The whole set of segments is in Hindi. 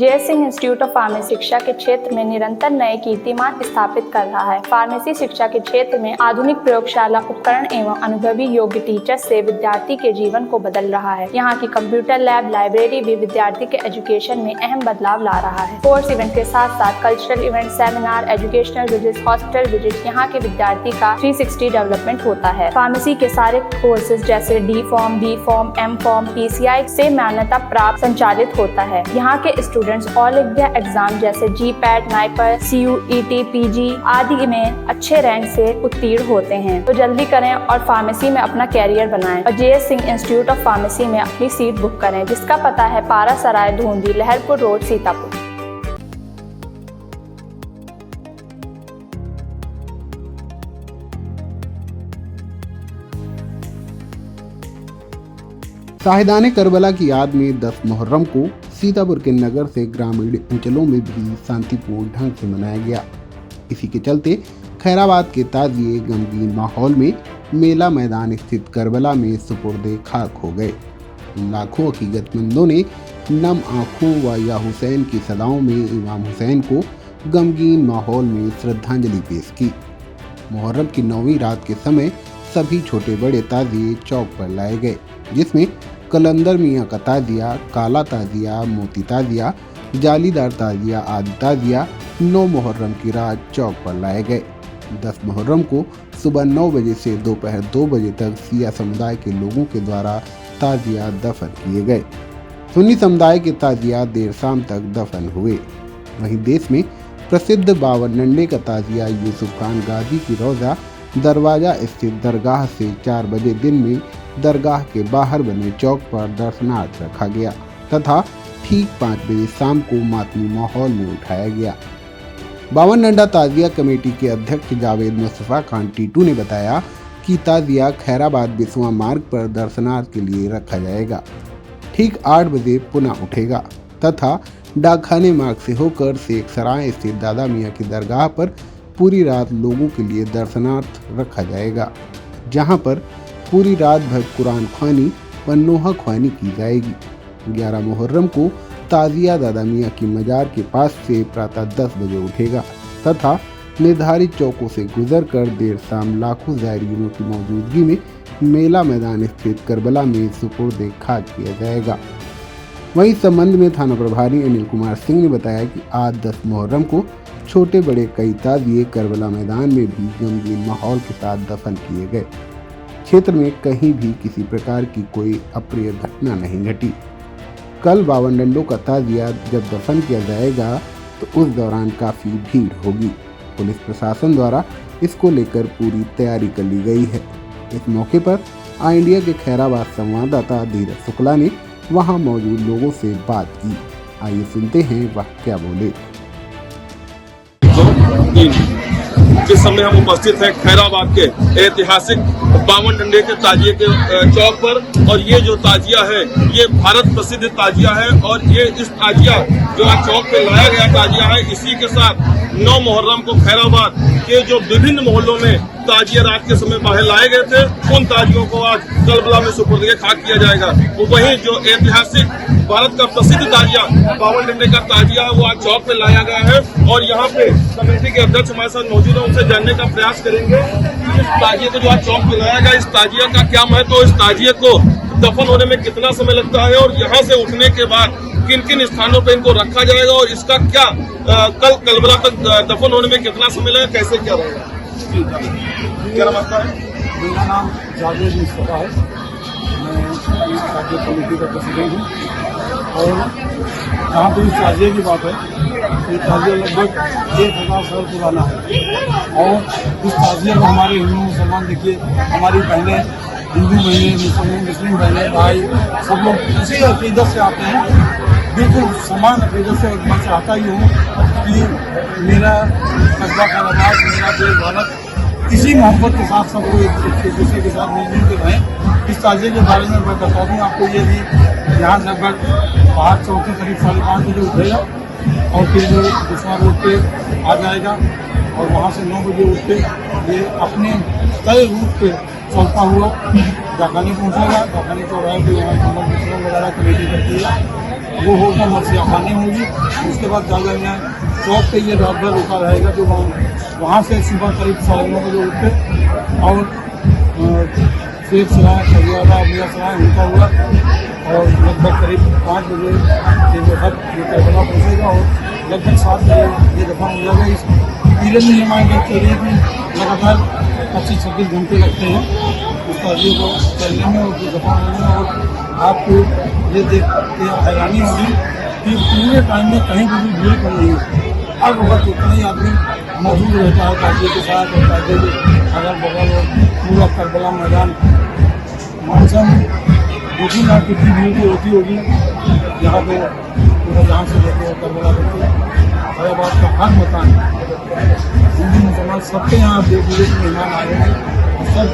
JS. Singh institute of pharmacy शिक्षा के क्षेत्र में निरंतर नए कीर्तिमान स्थापित कर रहा है। फार्मेसी शिक्षा के क्षेत्र में आधुनिक प्रयोगशाला उपकरण एवं अनुभवी योग्य टीचर से विद्यार्थी के जीवन को बदल रहा है। यहाँ की कंप्यूटर लैब लाइब्रेरी भी विद्यार्थी के एजुकेशन में अहम बदलाव ला रहा है। कोर्स इवेंट के साथ साथ cultural event, seminar, educational visit, hospital visit, यहाँ के विद्यार्थी का 360 डेवलपमेंट होता है। फार्मेसी के सारे कोर्सेज जैसे D pharm, B pharm, M pharm, PCI से मान्यता प्राप्त संचालित होता है। यहाँ के स्टूडेंट्स ऑल इंडिया एग्जाम जैसे GPAT, NIPER, CUET, PG आदि में अच्छे रैंक से उत्तीर्ण होते हैं। तो जल्दी करें और फार्मेसी में अपना कैरियर बनाएं और JS. Singh institute of pharmacy में अपनी सीट बुक करें, जिसका पता है पारा सराय, धूंधी, लहरपुर रोड, सीतापुर। शाहिदाने करबला की याद में 10 मुहर्रम को सीतापुर के नगर से ग्रामीण अंचलों में भी शांतिपूर्ण ढंग से मनाया गया। इसी के चलते खैराबाद के ताजिए गमगीन माहौल में मेला मैदान स्थित करबला में सुपुर्दे खाक हो गए। लाखों अकीदतमंदों ने नम आंखों व या हुसैन की सदाओं में इमाम हुसैन को गमगीन माहौल में श्रद्धांजलि पेश की। मुहर्रम की 9वीं रात के समय सभी छोटे बड़े ताजिए चौक पर लाए गए, जिसमें कलंदर मियाँ का ताजिया, काला ताजिया, मोती ताजिया, जालीदार ताजिया आदि ताजिया 9 मुहर्रम की रात चौक पर लाए गए। 10 मुहर्रम को सुबह 9 बजे से दोपहर 2 बजे तक सिया समुदाय के लोगों के द्वारा ताजिया दफन किए गए। सुन्नी समुदाय के ताजिया देर शाम तक दफन हुए। वहीं देश में प्रसिद्ध बावन नंडे का ताजिया यूसुफ खान गाजी की रोजा दरवाजा स्थित दरगाह से 4 बजे दिन में दरगाह के बाहर बने चौक पर दर्शनार्थ रखा गया तथा ठीक 5 बजे शाम को मातमी माहौल में उठाया गया। बावन नंडा ताजिया कमेटी के अध्यक्ष जावेद मुस्तफा खान टीटू ने बताया कि ताजिया खैराबाद बिस्वा मार्ग पर दर्शनार्थ के लिए रखा जाएगा। ठीक 8 बजे पुनः उठेगा तथा डाकखाने मार्ग से होकर शेख सराय स्थित दादा मियाँ की दरगाह पर पूरी रात लोगों के लिए दर्शनार्थ रखा जाएगा, जहां पर पूरी रात भर कुरान ख्वानी व नोहा ख्वानी की जाएगी। 11 मुहर्रम को ताजिया दादा मियाँ की मजार के पास से प्रातः 10 बजे उठेगा तथा निर्धारित चौकों से गुजरकर देर शाम लाखों ज़ायरीनों की मौजूदगी में मेला मैदान स्थित करबला में सुपुर्दे खाक किया जाएगा। वहीं संबंध में थाना प्रभारी अनिल कुमार सिंह ने बताया कि आज 10 मुहर्रम को छोटे बड़े कई ताजिए करबला मैदान में भी गमगीन माहौल के साथ दफन किए गए। क्षेत्र में कहीं भी किसी प्रकार की कोई अप्रिय घटना नहीं घटी। कल बावन डंडों का ताजिया जब दफन किया जाएगा तो उस दौरान काफी भीड़ होगी। पुलिस प्रशासन द्वारा इसको लेकर पूरी तैयारी कर ली गई है। इस मौके पर आई इंडिया के खैराबाद संवाददाता धीरज शुक्ला ने वहां मौजूद लोगों से बात की। आइए सुनते हैं वह क्या बोले। जिस समय हम उपस्थित हैं खैराबाद के ऐतिहासिक बावन डंडे के ताजिए के चौक पर, और ये जो ताजिया है ये भारत प्रसिद्ध ताजिया है और ये इस ताजिया जो आज चौक पे लाया गया ताजिया है, इसी के साथ 9 मुहर्रम को खैराबाद के जो विभिन्न मोहल्लों में ताजिया रात के समय बाहर लाए गए थे, उन ताजियों को आज करबला में सुपुर्द खाक किया जाएगा। वहीं जो ऐतिहासिक भारत का प्रसिद्ध ताजिया बावन डंडे का ताजिया है वो आज चौक पे लाया गया है और यहाँ पे कमेटी के अध्यक्ष हमारे साथ मौजूद है, उनसे जानने का प्रयास करेंगे कि इस ताजिए को जो आज चौक पे लाया गया, इस ताजिया का क्या महत्व है, इस ताजिए को दफन होने में कितना समय लगता है और यहाँ से उठने के बाद किन किन स्थानों पे इनको रखा जाएगा और इसका क्या कल करबला तक दफन होने में कितना समय लगेगा, कैसे क्या रहेगा। क्या नाम आपका है? मेरा नाम जावेद मुस्तफा है। मैं ताजिया कमेटी का प्रेसिडेंट हूँ और जहाँ पर इस ताजिए की बात है, ये ताजिया लगभग 1000 साल पुराना है और इस ताजिया को हमारे हिंदू मुसलमान देखिए, हमारी बहनें हिंदू बहनें, मुस्लिम बहनें, भाई सब लोग इसी अकीदत से आते हैं, बिल्कुल समान अकीदत से। मैं चाहता ही हूँ कि मेरा कस्बा खैराबाद, मेरा देश भारत इसी मोहब्बत के साथ सबको एक दूसरे के साथ मिलजुल के रहें। इस ताजिए के बारे में मैं बता दूँ आपको, ये भी यहाँ लगभग 5 चौक के करीब 5:30 बजे उठेगा और फिर वो दूसरा रोड पे आ जाएगा और वहाँ से 9 बजे उठ के ये अपने तय रूट पे चलता हुआ डाकखाने पहुँचेगा। डाकखाने को वहाँ पे यहाँ नंबर वगैरह कमेटी करती है वो होगा मत्स्यखानी होगी। उसके बाद जाकर यहाँ चौक पे ये रात भर रुका रहेगा, जो वहाँ से सुबह करीब 9:30 बजे उठ के और शेख सराय, खजियारा, अबिया सराय उनका हुआ और लगभग करीब 5 बजे ये तक ये करबला पहुँचेगा और लगभग 7 बजे ये दफा हो जाएगा। इस पीरियड में हमारे देख चलिए कि लगातार 25-26 घंटे लगते हैं उस ताजिए को चलने में और दफा होने में। और आपको ये देख के हैरानी होगी कि पूरे टाइम में कहीं भी भीड़ कम नहीं होती। हर वक्त उतना ही आदमी मौजूद रहता है ताजिए के साथ और ताजिए के अगल बगल और पूरा करबला मैदान मौसम देखिए ना कितनी भीड़ की होती होगी यहाँ पे। पूरा जहाँ से लेते हैं करबला तक फैजाबाद का हर मकान हिंदू मुसलमान सबके यहाँ आप देख लीजिए मेहमान आए हैं, सब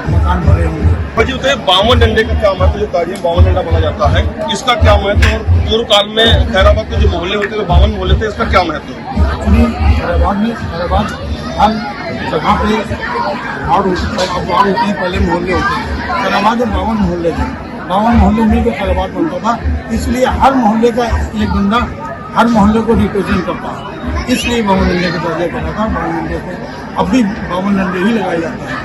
मकान भरे होंगे। जी बताइए 52 डंडे का क्या महत्व, जो ताजिए 52 डंडा बोला जाता है, इसका क्या महत्व है? और पूर्व काल में खैराबाद के जो मोहल्ले होते थे 52 मोहल्ले थे, इसका क्या महत्व है? एक्चुअली खैराबाद हर जगह पे वार्ड होते हैं, पहले मोहल्ले होते हैं। खैराबाद में 52 मोहल्ले थे, 52 मोहल्ले मिलकर खैराबाद बनता था। इसलिए हर मोहल्ले का एक डंडा हर मोहल्ले को रिप्रेजेंट करता है, इसलिए 52 डंडे का ताजिया बना था। 52 डंडे को अब भी 52 डंडे ही लगाए जाते हैं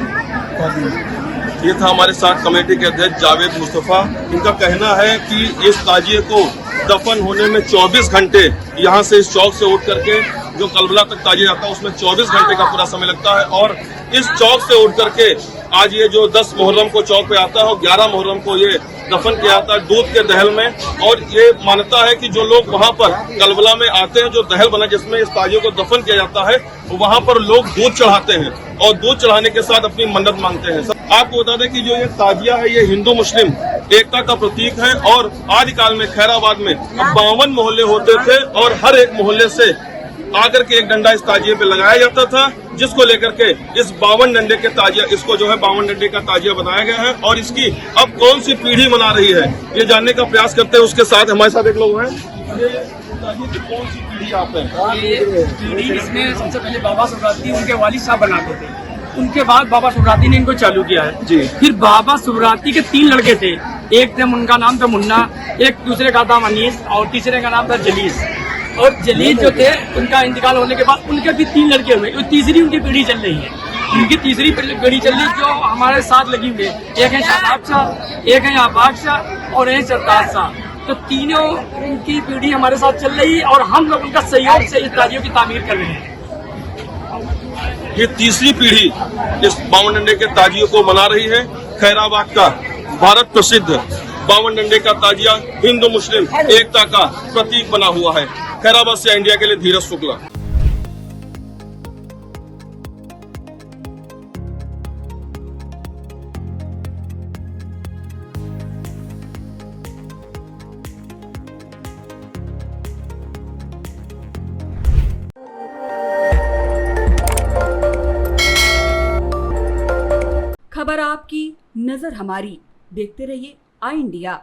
ताजिए। ये था हमारे साथ कमेटी के अध्यक्ष जावेद मुस्तफा। इनका कहना है कि इस ताजिए को दफन होने में 24 घंटे, यहाँ से इस चौक से उठ करके जो कलबला तक ताजिया जाता है उसमें 24 घंटे का पूरा समय लगता है। और इस चौक से उठ करके आज ये जो 10 मुहर्रम को चौक पे आता है और 11 मुहर्रम को ये दफन किया जाता है दूध के दहल में। और ये मान्यता है कि जो लोग वहाँ पर कलबला में आते हैं, जो दहल बना जिसमें इस ताजिए को दफन किया जाता है, वहाँ पर लोग दूध चढ़ाते हैं और दूध चढ़ाने के साथ अपनी मन्नत मांगते हैं। आपको बता दें कि जो ये ताजिया है ये हिंदू मुस्लिम एकता का प्रतीक है। और आदिकाल में खैराबाद में 52 मोहल्ले होते थे और हर एक मोहल्ले से आकर के एक डंडा इस ताजिए पे लगाया जाता था, जिसको लेकर के इस 52 डंडे के ताजिया, इसको जो है 52 डंडे का ताजिया बनाया गया है। और इसकी अब कौन सी पीढ़ी मना रही है ये जानने का प्रयास करते हैं। उसके साथ हमारे साथ एक लोग हैं। ये ताजिए की कौन सी पीढ़ी आप हैं? पीढ़ी इसमें सबसे पहले बाबा सुब्राती उनके वालिद साहब बनाते थे, उनके बाद बाबा सुब्राती ने इनको चालू किया है जी। फिर बाबा सुब्राती के 3 लड़के थे, एक थे उनका नाम था मुन्ना, एक दूसरे का था अनीस और तीसरे का नाम था जलीस। और जलीस जो थे उनका इंतकाल होने के बाद उनके भी 3 लड़के हुए, तीसरी उनकी पीढ़ी चल रही है। उनकी तीसरी पीढ़ी चल रही जो हमारे साथ लगी हुई है, एक है शाहबाब शाह, एक है आबाद शाह और एक सरताज शाह। तो तीनों उनकी पीढ़ी हमारे साथ चल रही है और हम लोग उनका सहयोग से इस ताजियों की तामीर कर रहे हैं। ये तीसरी पीढ़ी इस 52 डंडे के ताजिए को मना रही है। खैराबाद का भारत प्रसिद्ध 52 डंडे का ताजिया हिंदू मुस्लिम एकता का प्रतीक बना हुआ है। खैराबाद से इंडिया के लिए धीरज शुक्ला। खबर आपकी, नजर हमारी। देखते रहिए आई इंडिया।